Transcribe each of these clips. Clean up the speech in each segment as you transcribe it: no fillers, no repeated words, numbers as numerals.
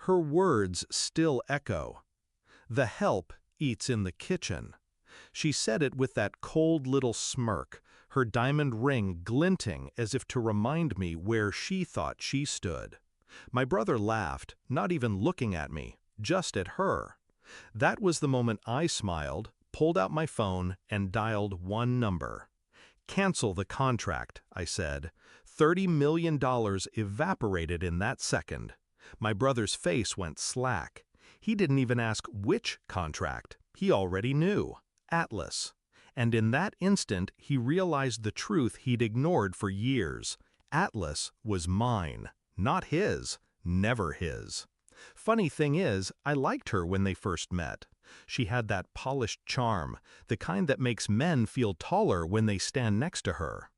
Her words still echo. The help eats in the kitchen. She said it with that cold little smirk, her diamond ring glinting as if to remind me where she thought she stood. My brother laughed, not even looking at me, just at her. That was the moment I smiled, pulled out my phone, and dialed one number. "Cancel the contract," I said. $30 million evaporated in that second. My brother's face went slack. He didn't even ask which contract. He already knew. Atlas. And in that instant, he realized the truth he'd ignored for years. Atlas was mine, not his, never his. Funny thing is, I liked her when they first met. She had that polished charm, the kind that makes men feel taller when they stand next to her.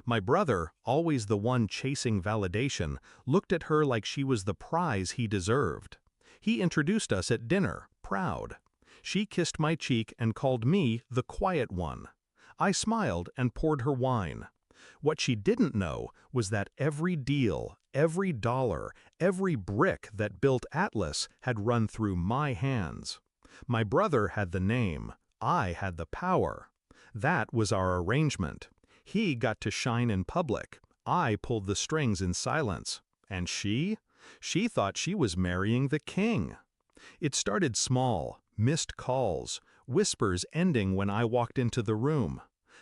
My brother, always the one chasing validation, looked at her like she was the prize he deserved. He introduced us at dinner, proud. She kissed my cheek and called me the quiet one. I smiled and poured her wine. What she didn't know was that every deal, every dollar, every brick that built Atlas had run through my hands. My brother had the name, I had the power. That was our arrangement. He got to shine in public. I pulled the strings in silence. And she? She thought she was marrying the king. It started small, missed calls, whispers ending when I walked into the room.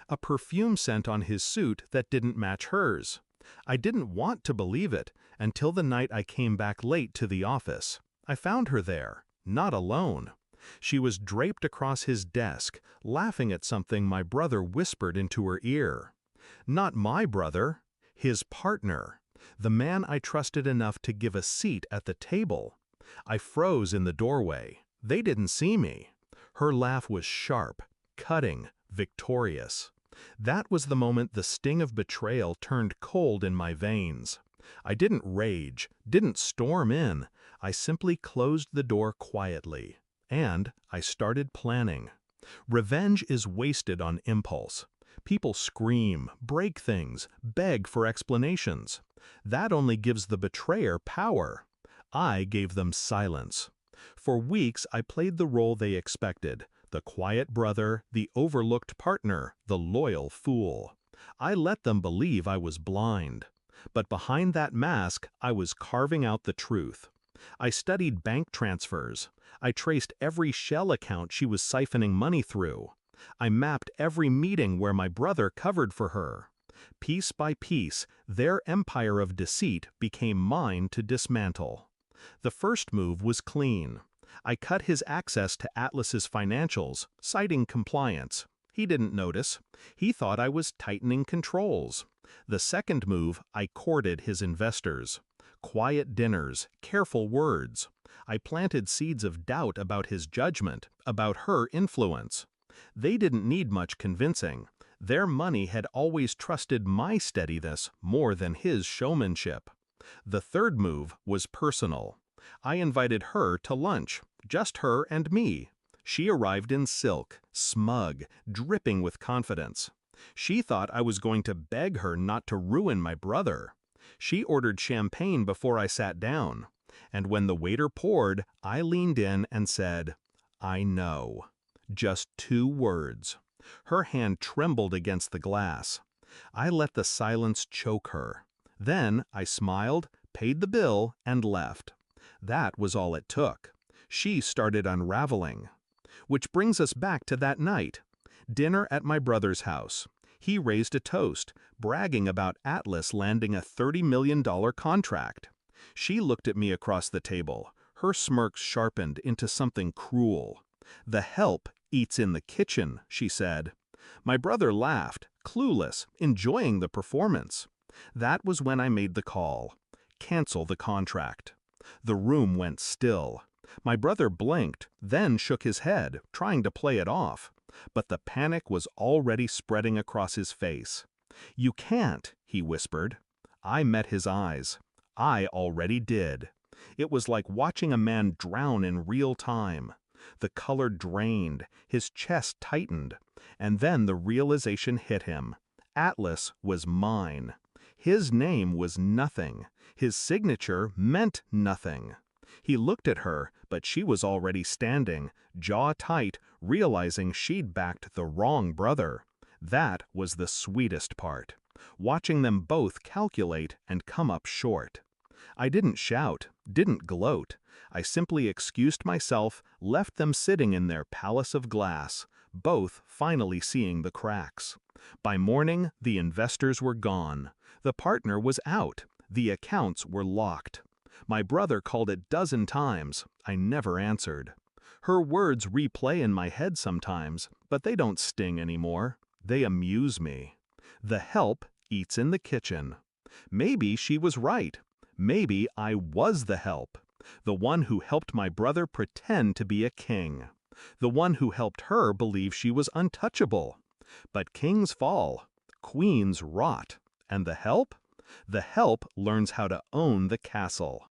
A perfume scent on his suit that didn't match hers. I didn't want to believe it until the night I came back late to the office. I found her there, not alone. She was draped across his desk, laughing at something my brother whispered into her ear. Not my brother, his partner, the man I trusted enough to give a seat at the table. I froze in the doorway. They didn't see me. Her laugh was sharp, cutting, victorious. That was the moment the sting of betrayal turned cold in my veins. I didn't rage, didn't storm in. I simply closed the door quietly. And I started planning. Revenge is wasted on impulse. People scream, break things, beg for explanations. That only gives the betrayer power. I gave them silence. For weeks I played the role they expected, the quiet brother, the overlooked partner, the loyal fool. I let them believe I was blind. But behind that mask, I was carving out the truth. I studied bank transfers. I traced every shell account she was siphoning money through. I mapped every meeting where my brother covered for her. Piece by piece, their empire of deceit became mine to dismantle. The first move was clean. I cut his access to Atlas's financials, citing compliance. He didn't notice. He thought I was tightening controls. The second move, I courted his investors. Quiet dinners, careful words. I planted seeds of doubt about his judgment, about her influence. They didn't need much convincing. Their money had always trusted my steadiness more than his showmanship. The third move was personal. I invited her to lunch, just her and me. She arrived in silk, smug, dripping with confidence. She thought I was going to beg her not to ruin my brother. She ordered champagne before I sat down. And when the waiter poured, I leaned in and said, "I know." Just 2 words. Her hand trembled against the glass. I let the silence choke her. Then I smiled, paid the bill, and left. That was all it took. She started unraveling. Which brings us back to that night. Dinner at my brother's house. He raised a toast, bragging about Atlas landing a $30 million contract. She looked at me across the table. Her smirk sharpened into something cruel. "The help eats in the kitchen," she said. My brother laughed, clueless, enjoying the performance. That was when I made the call. Cancel the contract. The room went still. My brother blinked, then shook his head, trying to play it off. But the panic was already spreading across his face. "You can't," he whispered. I met his eyes. I already did. It was like watching a man drown in real time. The color drained, his chest tightened, and then the realization hit him. Atlas was mine. His name was nothing. His signature meant nothing. He looked at her, but she was already standing, jaw tight, realizing she'd backed the wrong brother. That was the sweetest part, watching them both calculate and come up short. I didn't shout, didn't gloat. I simply excused myself, left them sitting in their palace of glass, both finally seeing the cracks. By morning, the investors were gone. The partner was out. The accounts were locked. My brother called a dozen times. I never answered. Her words replay in my head sometimes, but they don't sting anymore. They amuse me. The help eats in the kitchen. Maybe she was right. Maybe I was the help. The one who helped my brother pretend to be a king. The one who helped her believe she was untouchable. But kings fall. Queens rot. And the help? The help learns how to own the castle.